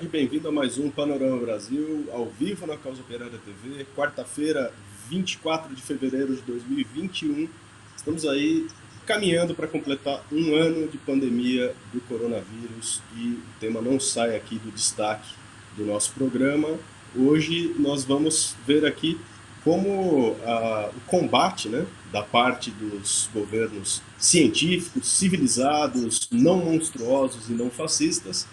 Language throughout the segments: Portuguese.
tarde, bem-vindo a mais um Panorama Brasil, ao vivo na Causa Operária TV, quarta-feira, 24 de fevereiro de 2021. Estamos aí caminhando para completar um ano de pandemia do coronavírus e o tema não sai aqui do destaque do nosso programa. Hoje nós vamos ver aqui como o combate, né, da parte dos governos científicos, civilizados, não monstruosos e não fascistas,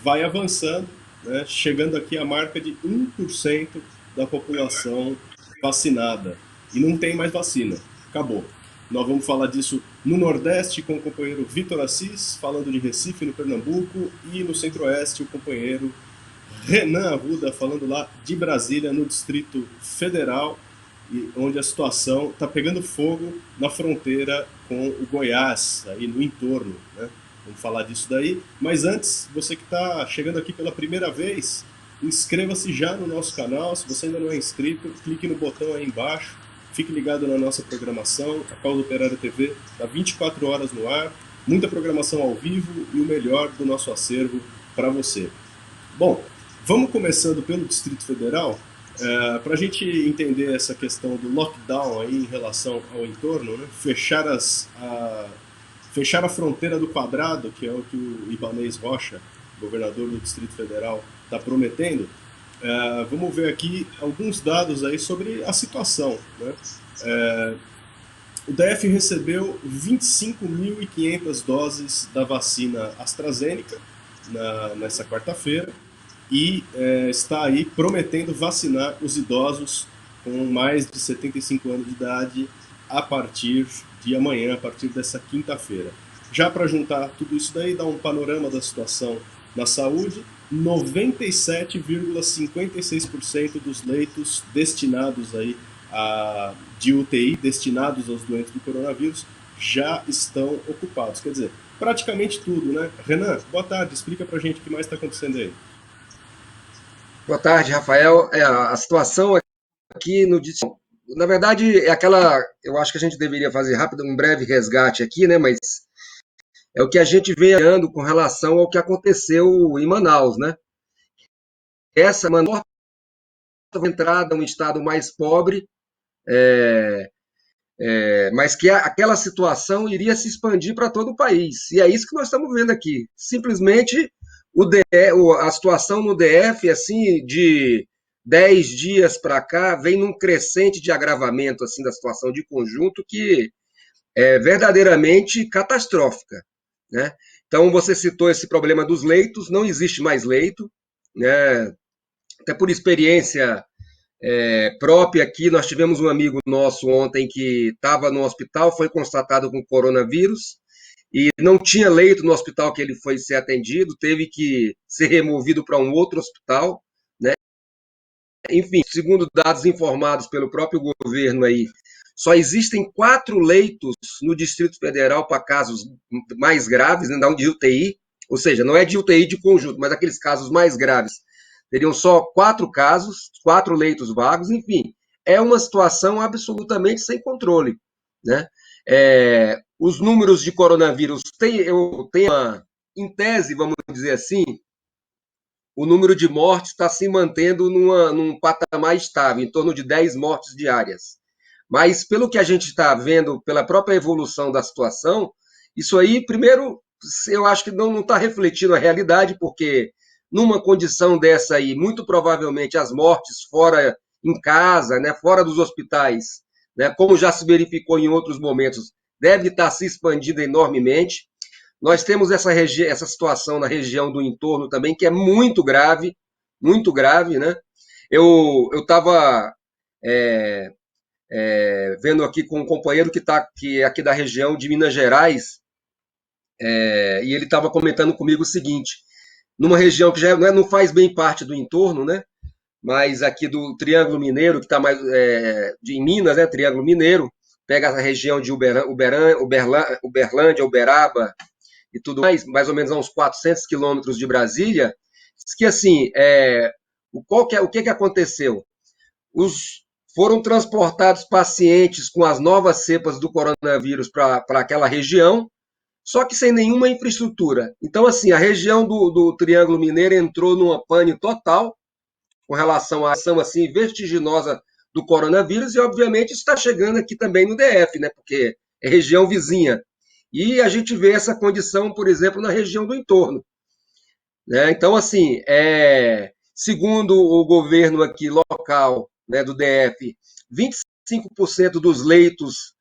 vai avançando, né, chegando aqui à marca de 1% da população vacinada. E não tem mais vacina. Acabou. Nós vamos falar disso no Nordeste com o companheiro Vitor Assis, falando de Recife, no Pernambuco, e no Centro-Oeste o companheiro Renan Arruda, falando lá de Brasília, no Distrito Federal, onde a situação está pegando fogo na fronteira com o Goiás, aí no entorno, né? Vamos falar disso daí. Mas antes, você que está chegando aqui pela primeira vez, inscreva-se já no nosso canal. Se você ainda não é inscrito, clique no botão aí embaixo. Fique ligado na nossa programação. A Causa Operária TV está 24 horas no ar. Muita programação ao vivo e o melhor do nosso acervo para você. Bom, vamos começando pelo Distrito Federal. Para a gente entender essa questão do lockdown aí em relação ao entorno, né? Fechar a fronteira do quadrado, que é o que o Ibanez Rocha, governador do Distrito Federal, está prometendo. Vamos ver aqui alguns dados aí sobre a situação, né? O DF recebeu 25.500 doses da vacina AstraZeneca nessa quarta-feira e está aí prometendo vacinar os idosos com mais de 75 anos de idade a partir de amanhã, a partir dessa quinta-feira. Já para juntar tudo isso daí, dar um panorama da situação na saúde, 97,56% dos leitos destinados aí de UTI, destinados aos doentes do coronavírus, já estão ocupados. Quer dizer, praticamente tudo, né? Renan, boa tarde, explica pra gente o que mais está acontecendo aí. Boa tarde, Rafael. A situação aqui no distrito, na verdade, é aquela. Eu acho que a gente deveria fazer rápido um breve resgate aqui, né? Mas é o que a gente vem olhando com relação ao que aconteceu em Manaus, né? Essa Manaus entrada um estado mais pobre, mas que aquela situação iria se expandir para todo o país. E é isso que nós estamos vendo aqui. Simplesmente a situação no DF, assim, de 10 dias para cá, vem num crescente de agravamento assim da situação de conjunto que é verdadeiramente catastrófica, né? Então, você citou esse problema dos leitos, não existe mais leito, né? Até por experiência própria aqui, nós tivemos um amigo nosso ontem que estava no hospital, foi constatado com coronavírus, e não tinha leito no hospital que ele foi ser atendido, teve que ser removido para um outro hospital, né? Enfim, segundo dados informados pelo próprio governo aí, só existem 4 leitos no Distrito Federal para casos mais graves, né, de UTI, ou seja, não é de UTI de conjunto, mas aqueles casos mais graves. Teriam só 4 casos, 4 leitos vagos, enfim, é uma situação absolutamente sem controle, né? Os números de coronavírus em tese, vamos dizer assim, o número de mortes está se mantendo num patamar estável, em torno de 10 mortes diárias. Mas, pelo que a gente está vendo, pela própria evolução da situação, isso aí, primeiro, eu acho que não está refletindo a realidade, porque numa condição dessa aí, muito provavelmente as mortes fora em casa, né, fora dos hospitais, né, como já se verificou em outros momentos, deve estar se expandindo enormemente. Nós temos essa situação na região do entorno também, que é muito grave, né? Eu estava vendo aqui com um companheiro que é aqui da região de Minas Gerais, e ele estava comentando comigo o seguinte: numa região que já não faz bem parte do entorno, né? Mas aqui do Triângulo Mineiro, que está mais em Minas, né? Triângulo Mineiro, pega a região de Uberlândia, Uberaba e tudo mais ou menos a uns 400 quilômetros de Brasília, que assim, o que aconteceu? Foram transportados pacientes com as novas cepas do coronavírus para aquela região, só que sem nenhuma infraestrutura. Então, assim, a região do Triângulo Mineiro entrou numa pane total com relação à ação assim, vertiginosa do coronavírus, e obviamente está chegando aqui também no DF, né? Porque é região vizinha. E a gente vê essa condição, por exemplo, na região do entorno. Né? Então, assim, segundo o governo aqui local, né, do DF, 25% dos leitos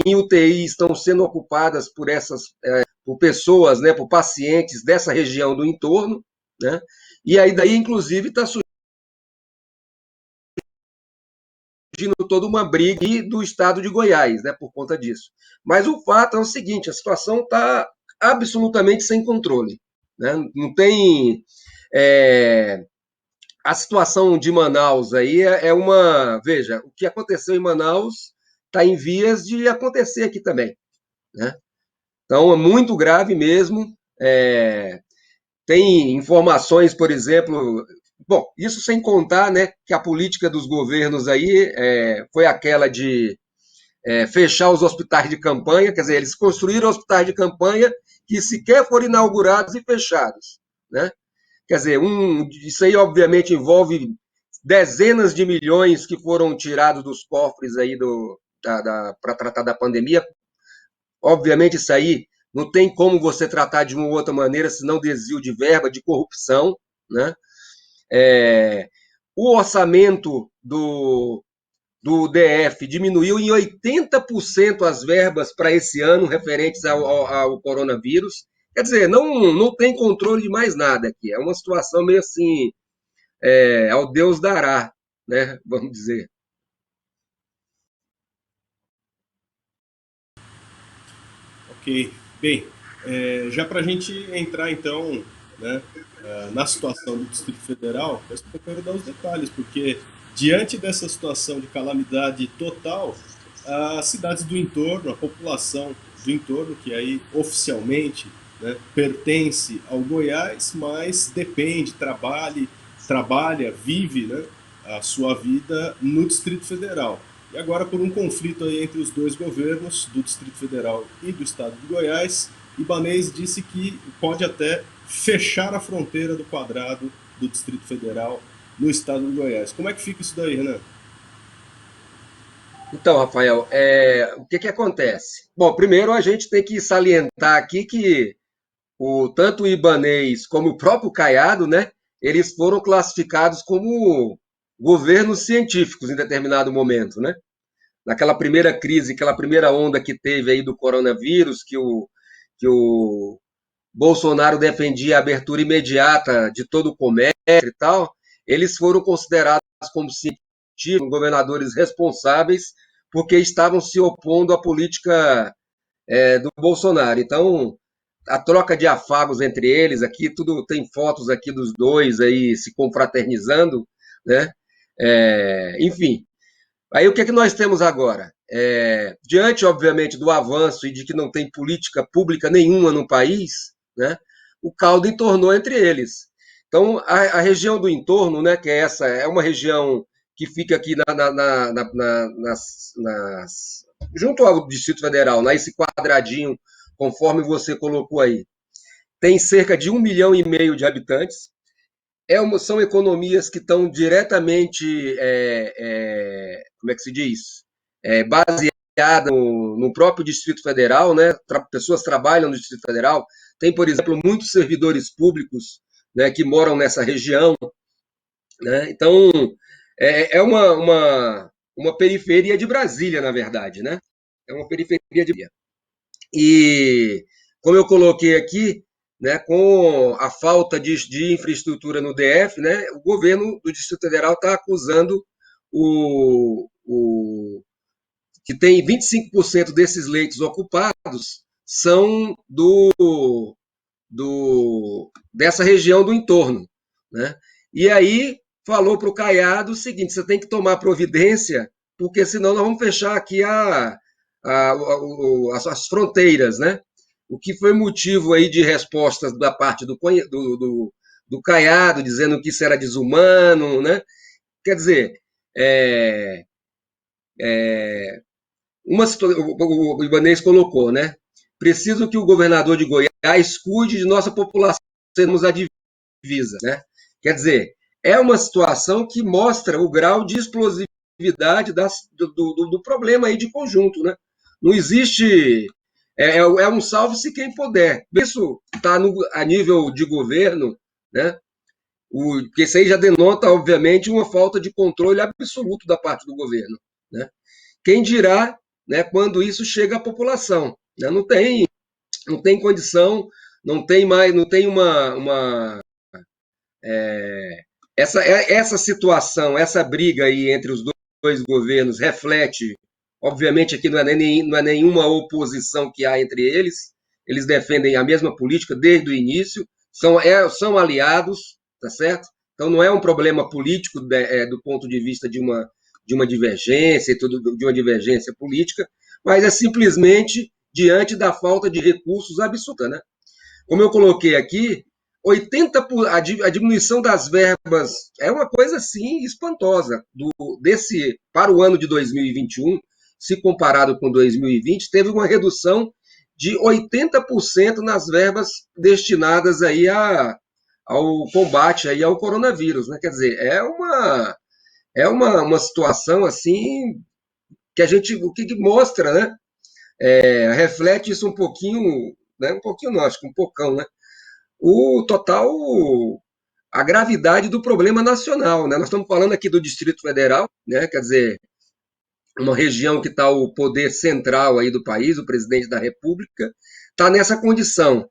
em UTI estão sendo ocupadas por pessoas, né, por pacientes dessa região do entorno, né? E aí daí, inclusive, está surgindo toda uma briga do estado de Goiás, né, por conta disso. Mas o fato é o seguinte: a situação está absolutamente sem controle. Né? Não tem. A situação de Manaus aí é uma. Veja, o que aconteceu em Manaus está em vias de acontecer aqui também. Né? Então, é muito grave mesmo. Tem informações, por exemplo. Bom, isso sem contar, né, que a política dos governos aí foi aquela de fechar os hospitais de campanha, quer dizer, eles construíram hospitais de campanha que sequer foram inaugurados e fechados. Né? Quer dizer, isso aí obviamente envolve dezenas de milhões que foram tirados dos cofres aí para tratar da pandemia. Obviamente isso aí não tem como você tratar de uma outra maneira, senão desvio de verba, de corrupção. Né? O orçamento do DF diminuiu em 80% as verbas para esse ano referentes ao coronavírus. Quer dizer, não tem controle de mais nada aqui. É uma situação meio assim, ao Deus dará, né? Vamos dizer. Ok. Bem, já para a gente entrar então, né, na situação do Distrito Federal, eu quero dar os detalhes, porque diante dessa situação de calamidade total, as cidades do entorno, a população do entorno, que aí oficialmente, né, pertence ao Goiás, mas depende, trabalha, vive, né, a sua vida no Distrito Federal. E agora, por um conflito aí entre os dois governos, do Distrito Federal e do Estado de Goiás, Ibanez disse que pode até fechar a fronteira do quadrado do Distrito Federal no Estado de Goiás. Como é que fica isso daí, Renan? Então, Rafael, o que acontece? Bom, primeiro a gente tem que salientar aqui que tanto o Ibanez como o próprio Caiado, né, eles foram classificados como governos científicos em determinado momento, né? Naquela primeira crise, aquela primeira onda que teve aí do coronavírus, que o Bolsonaro defendia a abertura imediata de todo o comércio e tal, eles foram considerados como científicos, governadores responsáveis, porque estavam se opondo à política do Bolsonaro. Então, a troca de afagos entre eles aqui, tudo tem fotos aqui dos dois aí se confraternizando, né? Enfim, aí o que nós temos agora? Diante, obviamente, do avanço e de que não tem política pública nenhuma no país, né, o caldo entornou entre eles. Então, a região do entorno, né, que é uma região que fica aqui junto ao Distrito Federal, né, esse quadradinho, conforme você colocou aí, tem cerca de 1,5 milhão de habitantes. São economias que estão diretamente, como é que se diz? Baseadas no próprio Distrito Federal, né? Pessoas trabalham no Distrito Federal. Tem, por exemplo, muitos servidores públicos, né, que moram nessa região. Né? Então, uma periferia de Brasília, na verdade. Né? É uma periferia de Brasília. E, como eu coloquei aqui, né, com a falta de infraestrutura no DF, né, o governo do Distrito Federal está acusando que tem 25% desses leitos ocupados são dessa região do entorno. Né? E aí falou para o Caiado o seguinte: você tem que tomar providência, porque senão nós vamos fechar aqui as fronteiras. Né? O que foi motivo aí de respostas da parte do Caiado, dizendo que isso era desumano. Né? Quer dizer, o Ibanez colocou, né? preciso que o governador de Goiás cuide de nossa população, sermos a divisa, né? Quer dizer, é uma situação que mostra o grau de explosividade do problema aí de conjunto, né? Não existe. É um salve-se quem puder. Isso está a nível de governo, né? Porque isso aí já denota, obviamente, uma falta de controle absoluto da parte do governo, né? Quem dirá, né, quando isso chega à população, né? Não tem condição, não tem mais, não tem essa situação, essa briga aí entre os dois governos reflete, obviamente aqui não é nenhuma oposição que há entre eles defendem a mesma política desde o início, são aliados, tá certo? Então não é um problema político do ponto de vista de uma divergência, de uma divergência política, mas é simplesmente diante da falta de recursos absoluta, né? Como eu coloquei aqui, 80 a diminuição das verbas é uma coisa assim espantosa desse para o ano de 2021, se comparado com 2020, teve uma redução de 80% nas verbas destinadas aí ao combate aí ao coronavírus, né? Quer dizer, uma situação assim que a gente o que mostra, né? Reflete isso um pouquinho, né? Um pouquinho não, acho que um pocão, né? O total a gravidade do problema nacional, né? Nós estamos falando aqui do Distrito Federal, né? Quer dizer, uma região que está o poder central aí do país, o presidente da República, está nessa condição.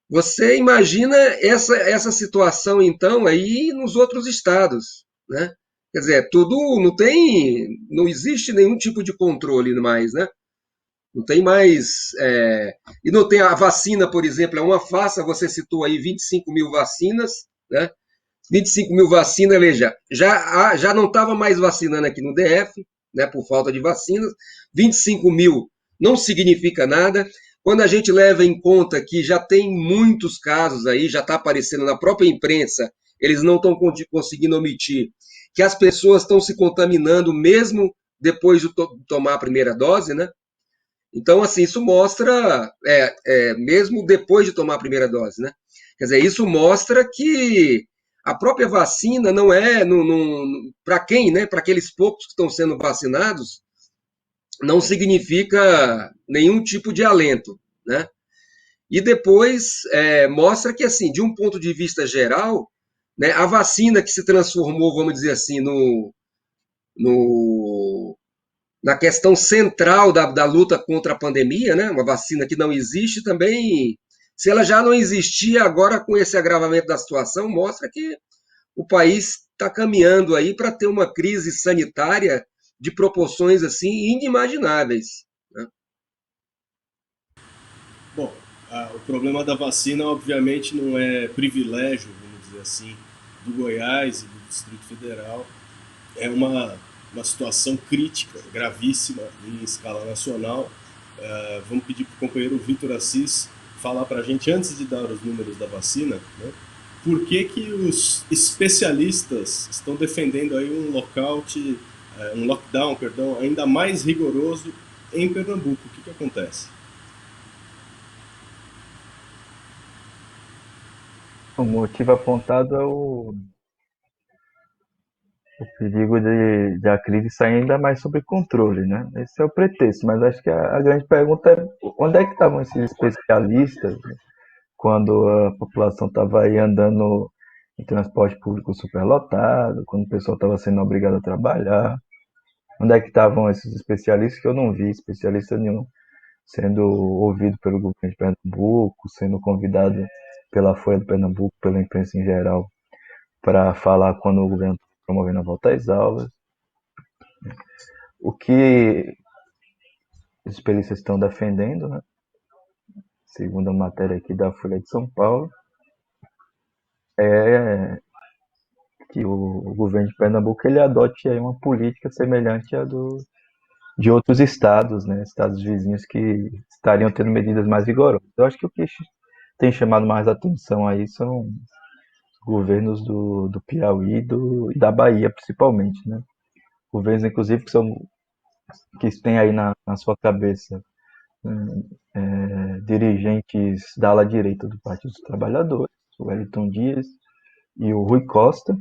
Você imagina essa situação, então, aí nos outros estados, né? Quer dizer, tudo não existe nenhum tipo de controle mais, né? Não tem mais. E não tem a vacina, por exemplo, é uma farsa. Você citou aí 25 mil vacinas, né? 25 mil vacinas, veja, já não estava mais vacinando aqui no DF, né, por falta de vacinas. 25 mil não significa nada. Quando a gente leva em conta que já tem muitos casos aí, já está aparecendo na própria imprensa, eles não estão conseguindo omitir, que as pessoas estão se contaminando mesmo depois de tomar a primeira dose, né? Então, assim, isso mostra, mesmo depois de tomar a primeira dose, né? Quer dizer, isso mostra que a própria vacina não é, para quem, né? Para aqueles poucos que estão sendo vacinados, não significa nenhum tipo de alento, né? E depois mostra que, assim, de um ponto de vista geral, né, a vacina que se transformou, vamos dizer assim, no na questão central da luta contra a pandemia, né? Uma vacina que não existe também. Se ela já não existia, agora com esse agravamento da situação, mostra que o país está caminhando aí para ter uma crise sanitária de proporções assim inimagináveis, né? Bom, o problema da vacina, obviamente, não é privilégio, vamos dizer assim, do Goiás e do Distrito Federal. É uma situação crítica, gravíssima, em escala nacional. Vamos pedir para o companheiro Vitor Assis falar para a gente, antes de dar os números da vacina, né, por que, que os especialistas estão defendendo aí um lockdown, perdão, ainda mais rigoroso em Pernambuco. O que, que acontece? O motivo apontado é o perigo de a crise sair ainda mais sob controle, né? Esse é o pretexto, mas acho que a grande pergunta é onde é que estavam esses especialistas, né, quando a população estava aí andando em transporte público superlotado, quando o pessoal estava sendo obrigado a trabalhar. Onde é que estavam esses especialistas que eu não vi especialista nenhum sendo ouvido pelo governo de Pernambuco, sendo convidado pela Folha de Pernambuco, pela imprensa em geral, para falar quando o governo está promovendo a volta às aulas. O que os especialistas estão defendendo, né, segundo a matéria aqui da Folha de São Paulo, é que o governo de Pernambuco ele adote aí uma política semelhante à de outros estados, né, estados vizinhos que estariam tendo medidas mais vigorosas. Eu acho que o que tem chamado mais atenção aí são os governos do Piauí e da Bahia, principalmente, né? Governos, inclusive, que têm aí na sua cabeça dirigentes da ala direita do Partido dos Trabalhadores, o Wellington Dias e o Rui Costa,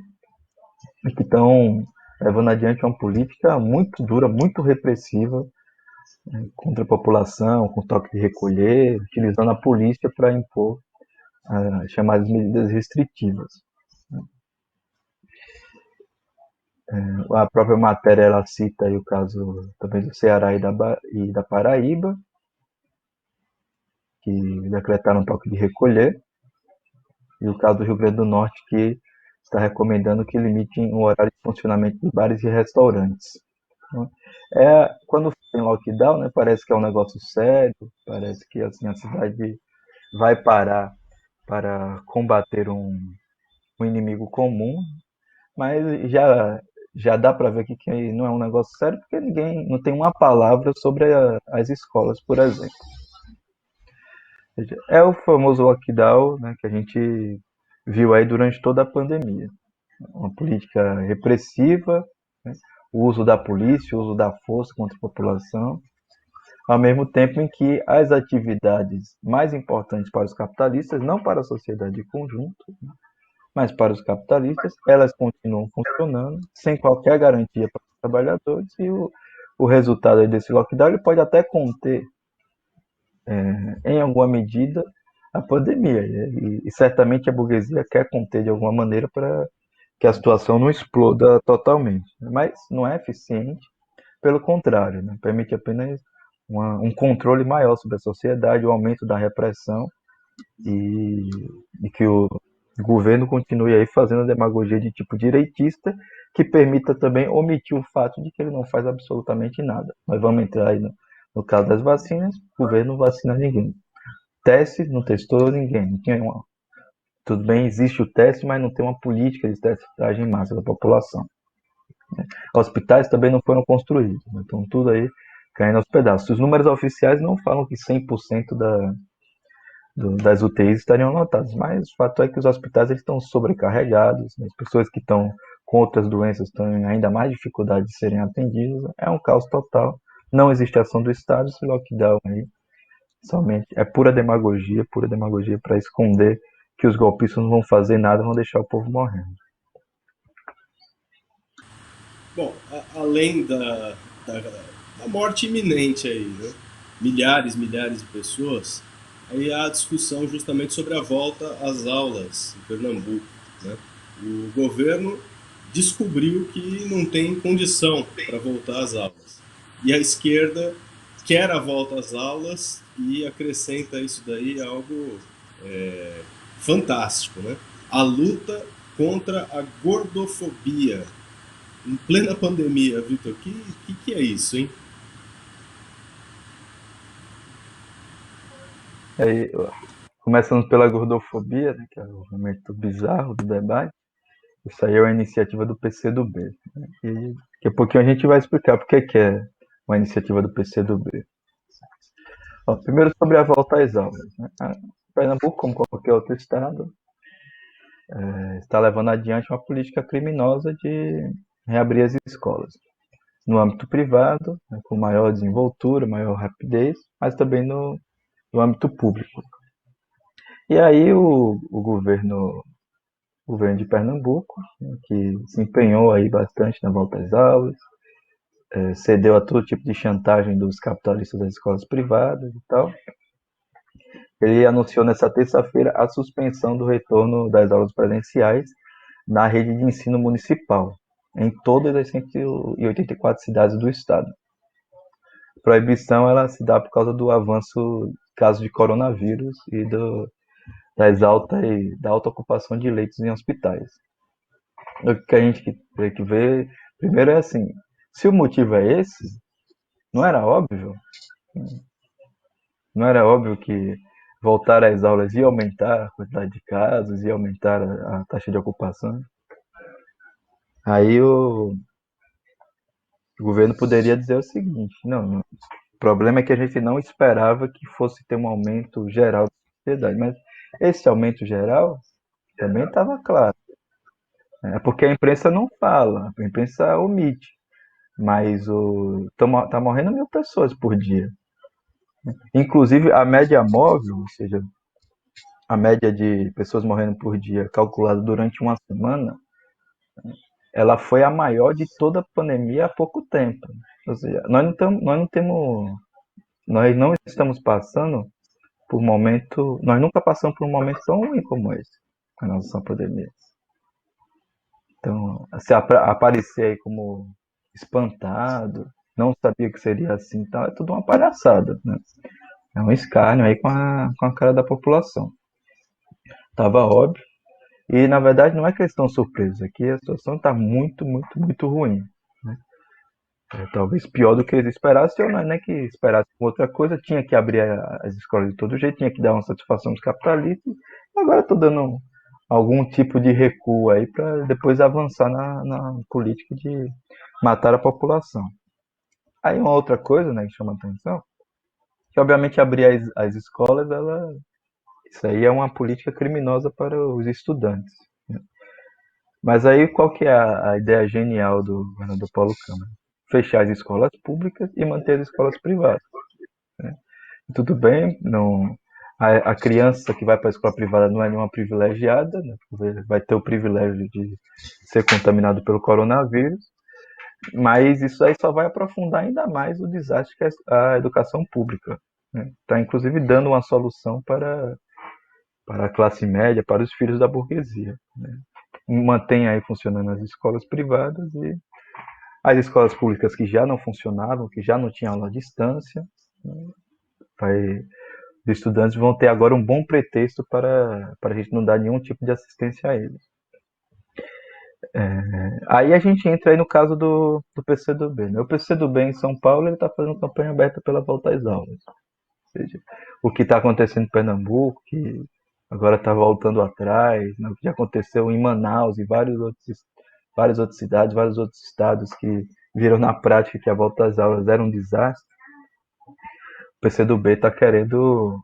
que estão levando adiante uma política muito dura, muito repressiva, contra a população, com toque de recolher, utilizando a polícia para impor as chamadas medidas restritivas. A própria matéria ela cita aí o caso também do Ceará e da Paraíba, que decretaram toque de recolher, e o caso do Rio Grande do Norte, que está recomendando que limitem o horário de funcionamento de bares e restaurantes. Quando tem lockdown, né, parece que é um negócio sério, parece que assim, a cidade vai parar para combater um inimigo comum, mas já dá para ver aqui que não é um negócio sério, porque ninguém não tem uma palavra sobre as escolas, por exemplo. É o famoso lockdown, né, que a gente viu aí durante toda a pandemia. Uma política repressiva, né, o uso da polícia, o uso da força contra a população, ao mesmo tempo em que as atividades mais importantes para os capitalistas, não para a sociedade em conjunto, mas para os capitalistas, elas continuam funcionando sem qualquer garantia para os trabalhadores, e o resultado desse lockdown ele pode até conter, em alguma medida, a pandemia. E certamente a burguesia quer conter de alguma maneira para que a situação não exploda totalmente. Mas não é eficiente, pelo contrário, né? Permite apenas um controle maior sobre a sociedade, o aumento da repressão e que o governo continue aí fazendo demagogia de tipo direitista, que permita também omitir o fato de que ele não faz absolutamente nada. Nós vamos entrar aí no caso das vacinas, o governo não vacina ninguém. Teste, não testou ninguém. Não tinha tudo bem, existe o teste, mas não tem uma política de testagem em massa da população. Hospitais também não foram construídos, né? Então tudo aí caindo aos pedaços. Os números oficiais não falam que 100% das UTIs estariam lotadas, mas o fato é que os hospitais eles estão sobrecarregados, né? As pessoas que estão com outras doenças estão em ainda mais dificuldade de serem atendidas, é um caos total, não existe ação do Estado, esse lockdown aí somente é pura demagogia para esconder que os golpistas não vão fazer nada, vão deixar o povo morrendo. Bom, além da morte iminente aí, né? Milhares de pessoas, aí há a discussão justamente sobre a volta às aulas em Pernambuco, né? O governo descobriu que não tem condição para voltar às aulas. E a esquerda quer a volta às aulas e acrescenta isso daí algo fantástico, né? A luta contra a gordofobia. Em plena pandemia, Vitor, que é isso, hein? Aí, começando pela gordofobia, né, que é o momento bizarro do debate, isso aí é uma iniciativa do PCdoB. Né, e daqui a pouquinho a gente vai explicar por que é uma iniciativa do PCdoB. Primeiro sobre a volta às aulas. Né? Pernambuco, como qualquer outro estado, está levando adiante uma política criminosa de reabrir as escolas. No âmbito privado, né, com maior desenvoltura, maior rapidez, mas também no âmbito público. E aí o governo de Pernambuco, né, que se empenhou aí bastante na volta às aulas, cedeu a todo tipo de chantagem dos capitalistas das escolas privadas e tal. Ele anunciou nessa terça-feira a suspensão do retorno das aulas presenciais na rede de ensino municipal, em todas as 184 cidades do estado. A proibição ela se dá por causa do avanço de casos de coronavírus e da alta ocupação de leitos em hospitais. O que a gente tem que ver primeiro é assim, se o motivo é esse, não era óbvio? Não era óbvio que voltar às aulas ia aumentar a quantidade de casos, ia aumentar a taxa de ocupação? Aí o governo poderia dizer o seguinte, não, o problema é que a gente não esperava que fosse ter um aumento geral da sociedade, mas esse aumento geral também estava claro. É porque a imprensa não fala, a imprensa omite, mas tá morrendo 1.000 pessoas por dia. Inclusive, a média móvel, ou seja, a média de pessoas morrendo por dia calculada durante uma semana, ela foi a maior de toda a pandemia há pouco tempo. Ou seja, nós não estamos passando por momento, nós nunca passamos por um momento tão ruim como esse, com a nossa pandemia. Então, se aparecer aí como espantado, não sabia que seria assim, então é tudo uma palhaçada, né? É um escárnio aí com a cara da população. Tava óbvio. E na verdade não é questão surpresa, aqui a situação está muito, muito, muito ruim. Né? Talvez pior do que eles esperassem, ou não é nem que esperassem outra coisa, tinha que abrir as escolas de todo jeito, tinha que dar uma satisfação dos capitalistas, e agora estou dando algum tipo de recuo aí para depois avançar na política de matar a população. Aí uma outra coisa, né, que chama atenção, que obviamente abrir as escolas, isso aí é uma política criminosa para os estudantes. Né? Mas aí qual que é a ideia genial do governador Paulo Câmara? Fechar as escolas públicas e manter as escolas privadas. Né? Tudo bem, não, a criança que vai para a escola privada não é nenhuma privilegiada, né? Vai ter o privilégio de ser contaminado pelo coronavírus, mas isso aí só vai aprofundar ainda mais o desastre que é a educação pública. Está, inclusive, dando uma solução para a classe média, para os filhos da burguesia. Né? Mantém aí funcionando as escolas privadas e as escolas públicas que já não funcionavam, que já não tinham aula à distância, né? Os estudantes vão ter agora um bom pretexto para a gente não dar nenhum tipo de assistência a eles. Aí a gente entra aí no caso do PCdoB. Né? O PCdoB em São Paulo está fazendo campanha aberta pela volta às aulas. Ou seja, o que está acontecendo em Pernambuco, que agora está voltando atrás, né? O que já aconteceu em Manaus e várias outras cidades, vários outros estados que viram na prática que a volta às aulas era um desastre. O PCdoB está querendo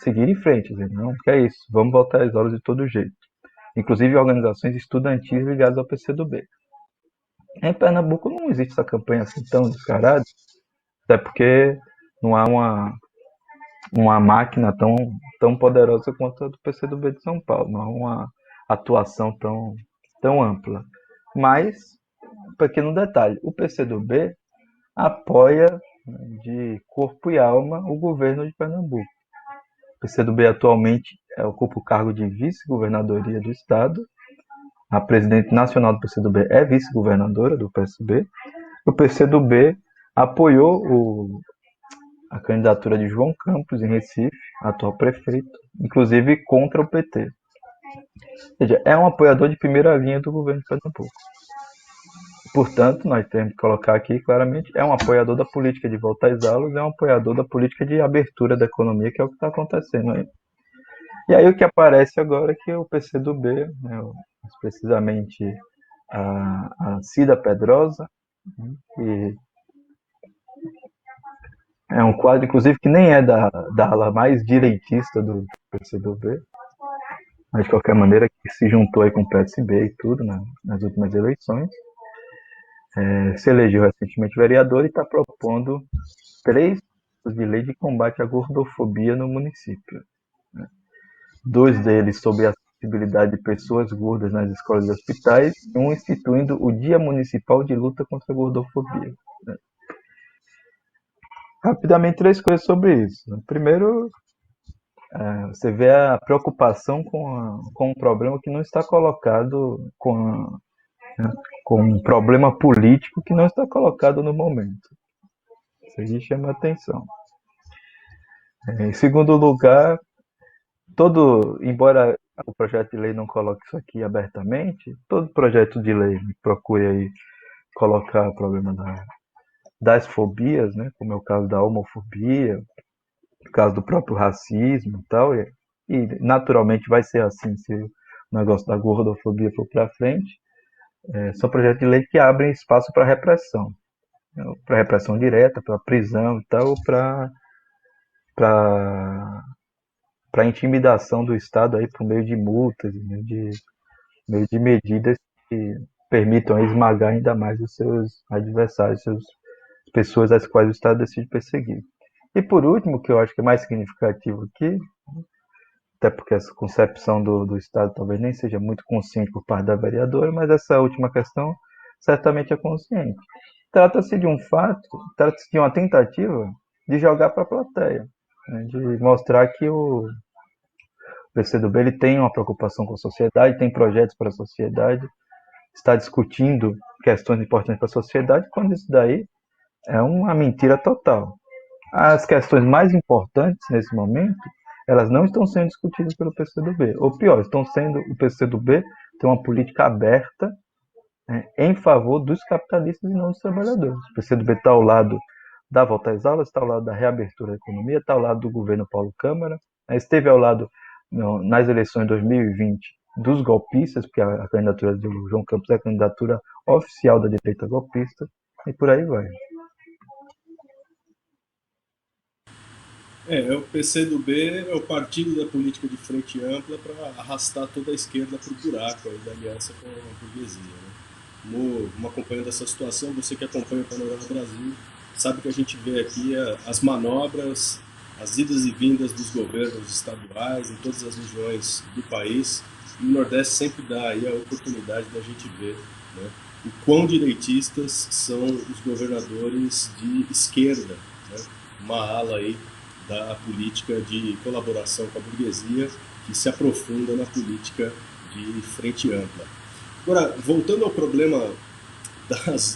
seguir em frente, dizendo, não, que é isso, vamos voltar às aulas de todo jeito. Inclusive organizações estudantis ligadas ao PCdoB. Em Pernambuco não existe essa campanha assim tão descarada, até porque não há uma máquina tão poderosa quanto a do PCdoB de São Paulo, não há uma atuação tão ampla. Mas, um pequeno detalhe, o PCdoB apoia de corpo e alma o governo de Pernambuco. O PCdoB atualmente ocupa o cargo de vice-governadoria do estado. A presidente nacional do PCdoB é vice-governadora do PSB. O PCdoB apoiou a candidatura de João Campos em Recife, atual prefeito, inclusive contra o PT. Ou seja, é um apoiador de primeira linha do governo de Pernambuco. Portanto, nós temos que colocar aqui claramente, é um apoiador da política de volta às aulas, é um apoiador da política de abertura da economia, que é o que está acontecendo aí. E aí o que aparece agora é que o PCdoB, né, mais precisamente a Cida Pedrosa, né, que é um quadro, inclusive, que nem é da ala mais direitista do PCdoB, mas de qualquer maneira que se juntou aí com o PSB e tudo nas últimas eleições. Se elegeu recentemente vereador e está propondo 3 de lei de combate à gordofobia no município. Né? 2 deles sobre a acessibilidade de pessoas gordas nas escolas e hospitais, e um instituindo o Dia Municipal de Luta contra a Gordofobia. Né? Rapidamente, 3 coisas sobre isso. Né? Primeiro, você vê a preocupação com um problema que não está colocado, com um problema político que não está colocado no momento. Isso aí chama atenção. Em segundo lugar, embora o projeto de lei não coloque isso aqui abertamente, todo projeto de lei procure aí colocar o problema das fobias, né, como é o caso da homofobia, o caso do próprio racismo e tal, e naturalmente vai ser assim se o negócio da gordofobia for para frente. São projetos de lei que abrem espaço para repressão, né, para repressão direta, para prisão e tal, para intimidação do Estado aí por meio de multas, né, meio de medidas que permitam esmagar ainda mais os seus adversários, as pessoas às quais o Estado decide perseguir. E por último, que eu acho que é mais significativo aqui, até porque essa concepção do Estado talvez nem seja muito consciente por parte da vereadora, mas essa última questão certamente é consciente. Trata-se de um fato, trata-se de uma tentativa de jogar para a plateia, né, de mostrar que o PCdoB ele tem uma preocupação com a sociedade, tem projetos para a sociedade, está discutindo questões importantes para a sociedade, quando isso daí é uma mentira total. As questões mais importantes nesse momento, elas não estão sendo discutidas pelo PCdoB. Ou pior, estão sendo o PCdoB tem uma política aberta, né, em favor dos capitalistas e não dos trabalhadores. O PCdoB está ao lado da volta às aulas, está ao lado da reabertura da economia, está ao lado do governo Paulo Câmara, né, esteve ao lado nas eleições de 2020 dos golpistas, porque a candidatura de João Campos é a candidatura oficial da direita golpista, e por aí vai. O PCdoB é o partido da política de frente ampla para arrastar toda a esquerda para o buraco aí da aliança com a burguesia. Né? Vamos acompanhando essa situação, você que acompanha o Panorama Brasil, sabe que a gente vê aqui as manobras, as idas e vindas dos governos estaduais em todas as regiões do país, e o Nordeste sempre dá aí a oportunidade da gente ver, né, o quão direitistas são os governadores de esquerda, né, uma ala aí da política de colaboração com a burguesia que se aprofunda na política de frente ampla. Agora, voltando ao problema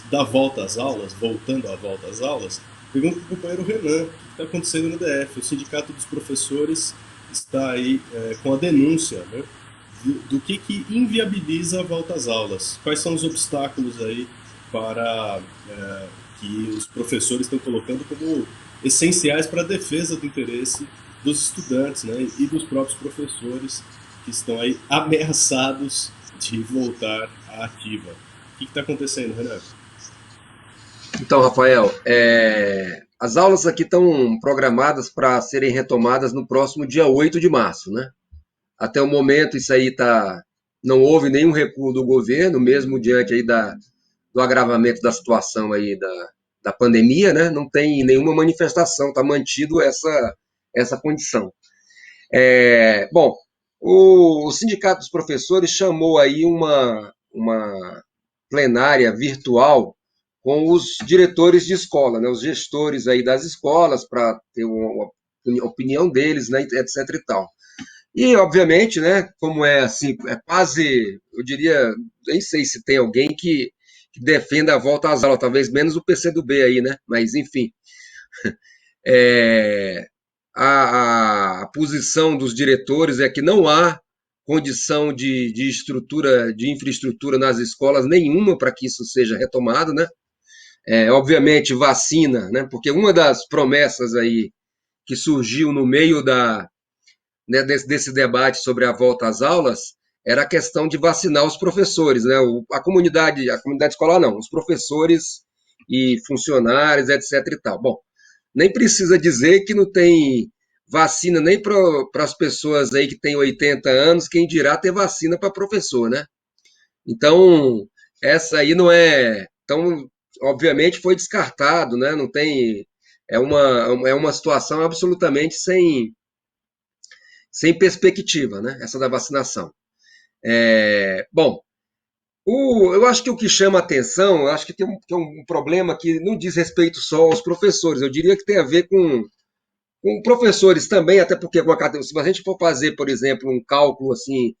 da volta às aulas, voltando à volta às aulas, pergunto para o companheiro Renan o que está acontecendo no DF. O Sindicato dos Professores está aí com a denúncia, né, do que inviabiliza a volta às aulas. Quais são os obstáculos aí para que os professores estão colocando como essenciais para a defesa do interesse dos estudantes, né, e dos próprios professores que estão aí ameaçados de voltar à ativa. O que está acontecendo, Renato? Então, Rafael, as aulas aqui estão programadas para serem retomadas no próximo dia 8 de março, né? Até o momento, isso aí não houve nenhum recuo do governo, mesmo diante aí do agravamento da situação aí da pandemia, né? Não tem nenhuma manifestação, está mantido essa condição. Bom, o Sindicato dos Professores chamou aí uma plenária virtual com os diretores de escola, né, os gestores aí das escolas, para ter uma opinião deles, né, etc e tal. E, obviamente, né, como é assim, é quase, eu diria, nem sei se tem alguém que defenda a volta às aulas, talvez menos o PCdoB aí, né, mas enfim. É, a posição dos diretores é que não há condição de estrutura, de infraestrutura nas escolas nenhuma para que isso seja retomado, né? Obviamente, vacina, né? Porque uma das promessas aí que surgiu no meio né, desse debate sobre a volta às aulas era a questão de vacinar os professores, né? A comunidade escolar não, os professores e funcionários, etc e tal. Bom, nem precisa dizer que não tem vacina nem para as pessoas aí que têm 80 anos, quem dirá ter vacina para professor, né? Então, essa aí não é. Então, obviamente foi descartado, né? Não tem. É uma situação absolutamente sem perspectiva, né? Essa da vacinação. Bom, eu acho que o que chama atenção, eu acho que tem um problema que não diz respeito só aos professores, eu diria que tem a ver com professores também, até porque se a gente for fazer, por exemplo, um cálculo assim,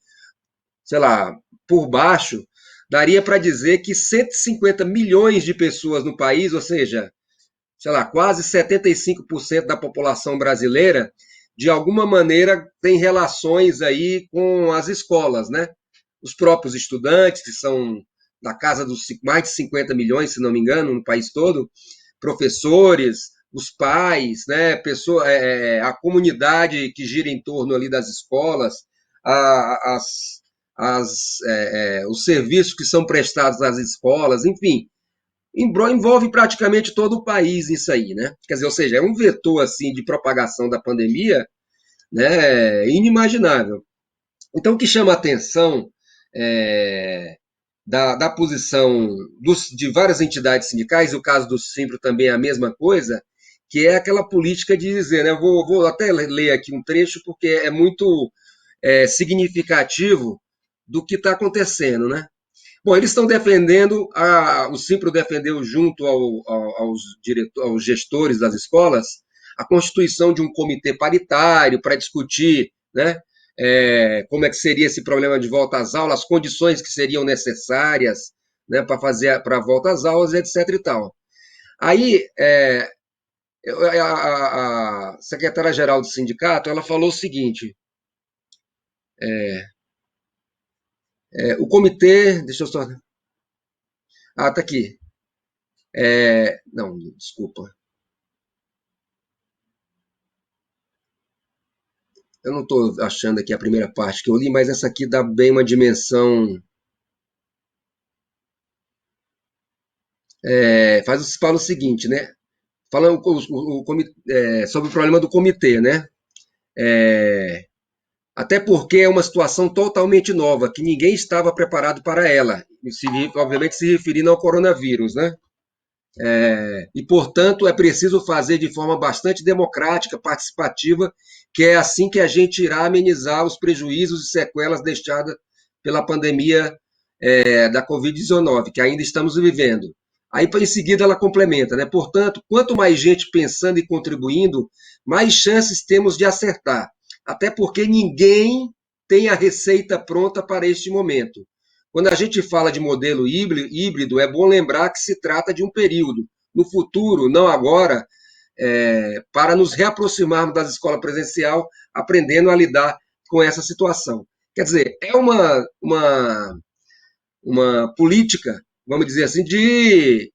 sei lá, por baixo, daria para dizer que 150 milhões de pessoas no país, ou seja, sei lá, quase 75% da população brasileira, de alguma maneira tem relações aí com as escolas, né? Os próprios estudantes, que são da casa dos mais de 50 milhões, se não me engano, no país todo, professores, os pais, né, a comunidade que gira em torno ali das escolas, as, os serviços que são prestados às escolas, enfim, envolve praticamente todo o país isso aí, né? Quer dizer, ou seja, é um vetor assim de propagação da pandemia, né, inimaginável. Então, o que chama a atenção da posição de várias entidades sindicais, o caso do Simpro também é a mesma coisa, que é aquela política de dizer, né, vou até ler aqui um trecho, porque é muito significativo do que está acontecendo, né? Bom, eles estão defendendo, o Simpro defendeu junto aos gestores das escolas a constituição de um comitê paritário para discutir, né, como é que seria esse problema de volta às aulas, as condições que seriam necessárias, né, para a volta às aulas, etc. e tal. Aí, a secretária-geral do sindicato, ela falou o seguinte, o comitê, deixa eu só... Ah, tá aqui. Não, desculpa. Eu não estou achando aqui a primeira parte que eu li, mas essa aqui dá bem uma dimensão. Fala o seguinte, né? Falando sobre o problema do comitê, né? Até porque é uma situação totalmente nova, que ninguém estava preparado para ela, obviamente se referindo ao coronavírus, né? E, portanto, é preciso fazer de forma bastante democrática, participativa, que é assim que a gente irá amenizar os prejuízos e sequelas deixadas pela pandemia da Covid-19, que ainda estamos vivendo. Aí, em seguida, ela complementa, né? Portanto, quanto mais gente pensando e contribuindo, mais chances temos de acertar. Até porque ninguém tem a receita pronta para este momento. Quando a gente fala de modelo híbrido, é bom lembrar que se trata de um período. No futuro, não agora, para nos reaproximarmos das escolas presencial, aprendendo a lidar com essa situação. Quer dizer, é uma política, vamos dizer assim, de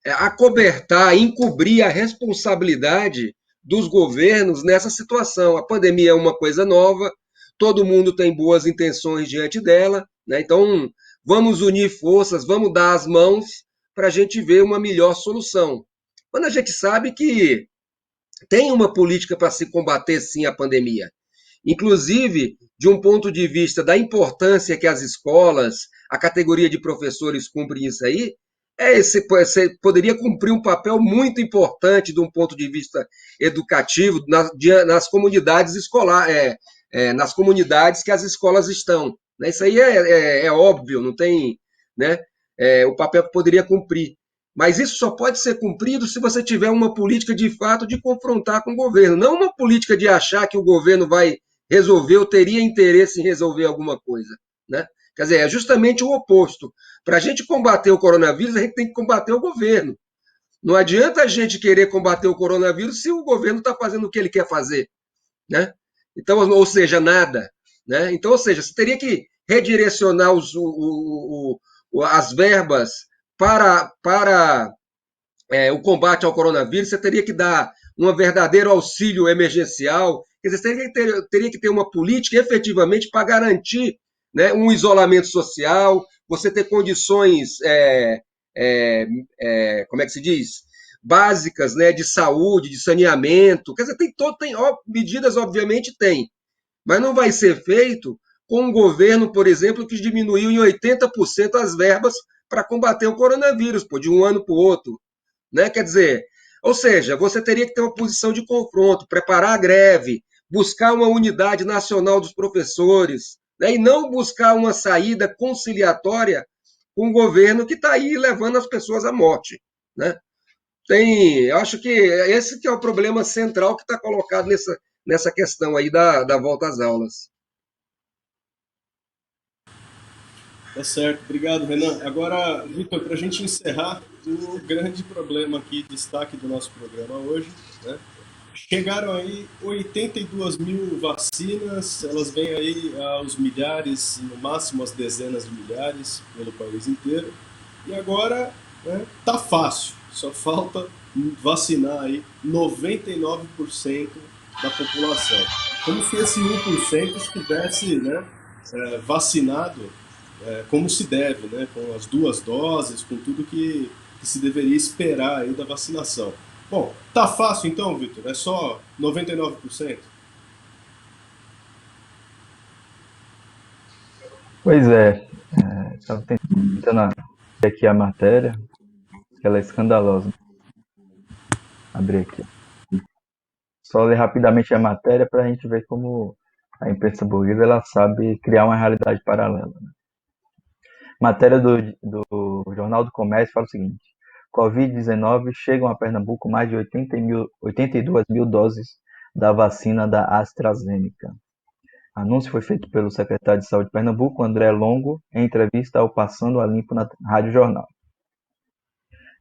acobertar, encobrir a responsabilidade dos governos nessa situação. A pandemia é uma coisa nova, todo mundo tem boas intenções diante dela, né? Então vamos unir forças, vamos dar as mãos para a gente ver uma melhor solução. Quando a gente sabe que tem uma política para se combater, sim, a pandemia. Inclusive, de um ponto de vista da importância que as escolas, a categoria de professores cumprem isso aí, você poderia cumprir um papel muito importante de um ponto de vista educativo nas comunidades escolares, nas comunidades que as escolas estão. Né? Isso aí é óbvio, não tem, né, o papel que poderia cumprir. Mas isso só pode ser cumprido se você tiver uma política de fato de confrontar com o governo, não uma política de achar que o governo vai resolver ou teria interesse em resolver alguma coisa, né? Quer dizer, é justamente o oposto. Para a gente combater o coronavírus, a gente tem que combater o governo. Não adianta a gente querer combater o coronavírus se o governo está fazendo o que ele quer fazer, né? Então, ou seja, nada, né? Então, ou seja, você teria que redirecionar as verbas para o combate ao coronavírus, você teria que dar um verdadeiro auxílio emergencial, quer dizer, você teria que ter uma política efetivamente para garantir, né, um isolamento social, você ter condições, como é que se diz? Básicas, né, de saúde, de saneamento, quer dizer, medidas, obviamente, tem, mas não vai ser feito com um governo, por exemplo, que diminuiu em 80% as verbas para combater o coronavírus, de um ano para o outro. Né? Quer dizer, ou seja, você teria que ter uma posição de confronto, preparar a greve, buscar uma unidade nacional dos professores, né? E não buscar uma saída conciliatória com o governo que está aí levando as pessoas à morte. Né? Eu acho que esse que é o problema central que está colocado nessa questão aí da volta às aulas. Tá certo, obrigado, Renan. Agora, Vitor, para a gente encerrar, o grande problema aqui, destaque do nosso programa hoje, né? Chegaram aí 82 mil vacinas, elas vêm aí aos milhares, no máximo às dezenas de milhares pelo país inteiro. E agora, né, tá fácil, só falta vacinar aí 99% da população. Como se esse 1% estivesse, né, vacinado como se deve, né, com as duas doses, com tudo que se deveria esperar aí da vacinação. Bom, tá fácil então, Vitor? É só 99%? Pois é, estava tentando aqui a matéria, que ela é escandalosa. Abrir aqui. só ler rapidamente a matéria para a gente ver como a imprensa burguesa ela sabe criar uma realidade paralela. Matéria do Jornal do Comércio fala o seguinte: Covid-19 chegam a Pernambuco mais de 82 mil doses da vacina da AstraZeneca. Anúncio foi feito pelo secretário de Saúde de Pernambuco, André Longo, em entrevista ao Passando a Limpo na Rádio Jornal.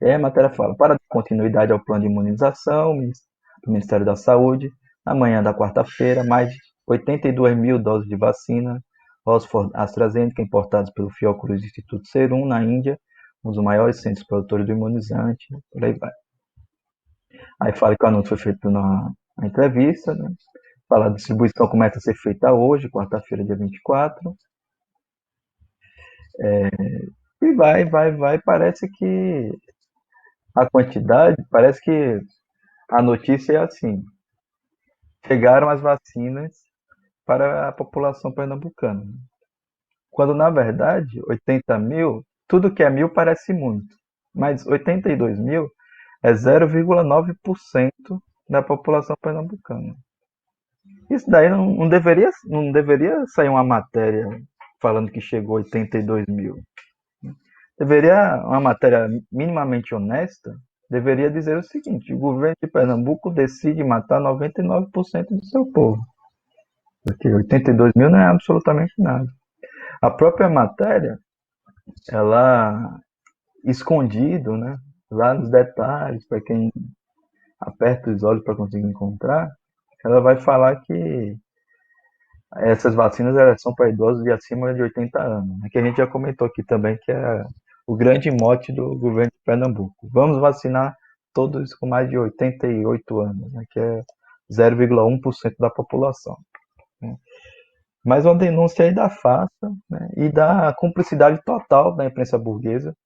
E aí a matéria fala: para dar continuidade ao plano de imunização do Ministério da Saúde, na manhã da quarta-feira, mais de 82 mil doses de vacina Oxford AstraZeneca, importados pelo Fiocruz Instituto Serum, na Índia, um dos maiores centros produtores do imunizante, por aí vai. Aí fala que o anúncio foi feito na entrevista, né? Fala, a distribuição começa a ser feita hoje, quarta-feira, dia 24. E vai. Parece que a quantidade, parece que a notícia é assim: chegaram as vacinas para a população pernambucana. Quando, na verdade, 80 mil, tudo que é mil parece muito. Mas 82 mil é 0,9% da população pernambucana. Isso daí não deveria sair uma matéria falando que chegou 82 mil. Deveria, uma matéria minimamente honesta, deveria dizer o seguinte: o governo de Pernambuco decide matar 99% do seu povo. Porque 82 mil não é absolutamente nada. A própria matéria, ela, escondido, né, lá nos detalhes, para quem aperta os olhos para conseguir encontrar, ela vai falar que essas vacinas elas são para idosos de acima de 80 anos, né, que a gente já comentou aqui também, que é o grande mote do governo de Pernambuco. Vamos vacinar todos com mais de 88 anos, né, que é 0,1% da população. Né. Mas uma denúncia aí da farsa, né, e da cumplicidade total da imprensa burguesa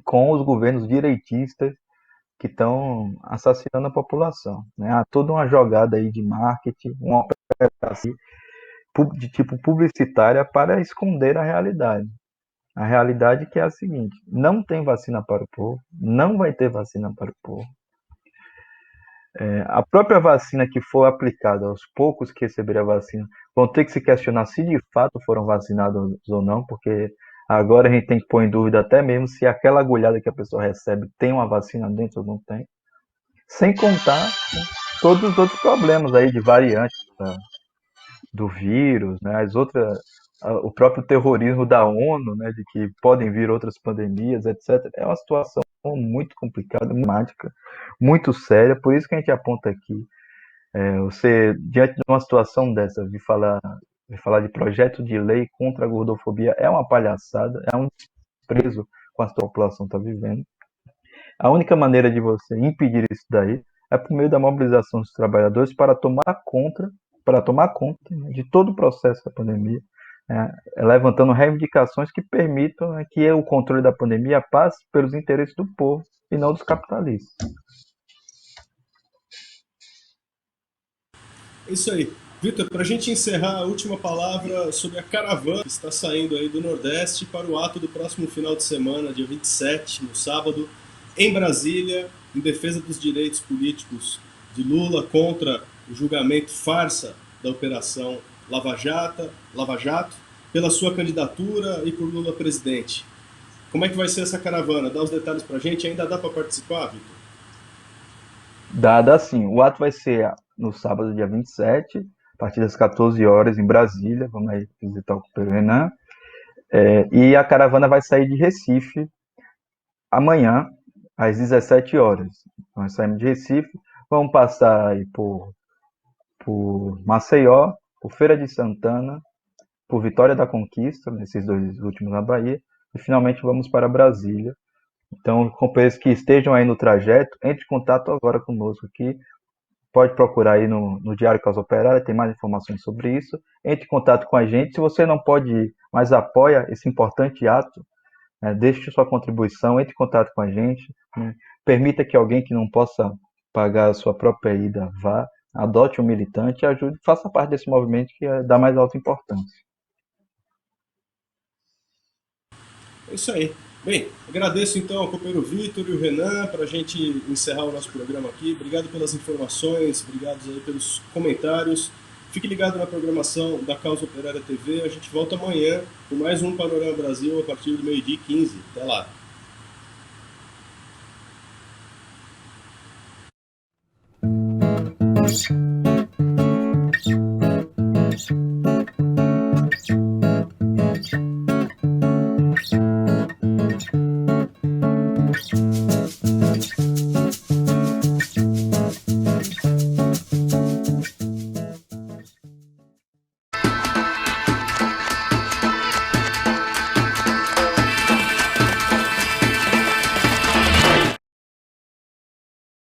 com os governos direitistas que estão assassinando a população. Né. Há toda uma jogada aí de marketing, uma operação de tipo publicitária para esconder a realidade. A realidade que é a seguinte: não tem vacina para o povo, não vai ter vacina para o povo. A própria vacina que for aplicada, aos poucos que receberem a vacina, vão ter que se questionar se de fato foram vacinados ou não, porque agora a gente tem que pôr em dúvida até mesmo se aquela agulhada que a pessoa recebe tem uma vacina dentro ou não tem. Sem contar, né, todos os outros problemas aí de variantes do vírus, né, o próprio terrorismo da ONU, né, de que podem vir outras pandemias, etc. É uma situação muito complicada, muito dramática, muito séria. Por isso que a gente aponta aqui, você, diante de uma situação dessa, vir falar de projeto de lei contra a gordofobia é uma palhaçada, é um desprezo com a população está vivendo. A única maneira de você impedir isso daí é por meio da mobilização dos trabalhadores para tomar conta, né, de todo o processo da pandemia, levantando reivindicações que permitam, né, que o controle da pandemia passe pelos interesses do povo e não dos capitalistas. É isso aí. Vitor, para a gente encerrar, a última palavra sobre a caravana que está saindo aí do Nordeste para o ato do próximo final de semana, dia 27, no sábado, em Brasília, em defesa dos direitos políticos de Lula contra o julgamento farsa da Operação Lava Jato, pela sua candidatura e por Lula presidente. Como é que vai ser essa caravana? Dá os detalhes para a gente. Ainda dá para participar, Vitor? Dada assim, o ato vai ser no sábado, dia 27, a partir das 14 horas, em Brasília. Vamos aí visitar o companheiro Renan. E a caravana vai sair de Recife amanhã, às 17 horas. Nós saímos de Recife, vamos passar aí por Maceió, por Feira de Santana, por Vitória da Conquista, nesses dois últimos na Bahia, e finalmente vamos para Brasília. Então, companheiros que estejam aí no trajeto, entre em contato agora conosco aqui. Pode procurar aí no Diário Causa Operária, tem mais informações sobre isso. Entre em contato com a gente. Se você não pode ir, mas apoia esse importante ato, né, deixe sua contribuição, entre em contato com a gente. Né, permita que alguém que não possa pagar a sua própria ida vá, adote um militante e ajude, faça parte desse movimento que é da mais alta importância. É isso aí. Bem, agradeço então ao companheiro Vitor e o Renan para a gente encerrar o nosso programa aqui. Obrigado pelas informações, obrigado aí pelos comentários. Fique ligado na programação da Causa Operária TV. A gente volta amanhã com mais um Panorama Brasil a partir do 12h15. Até lá!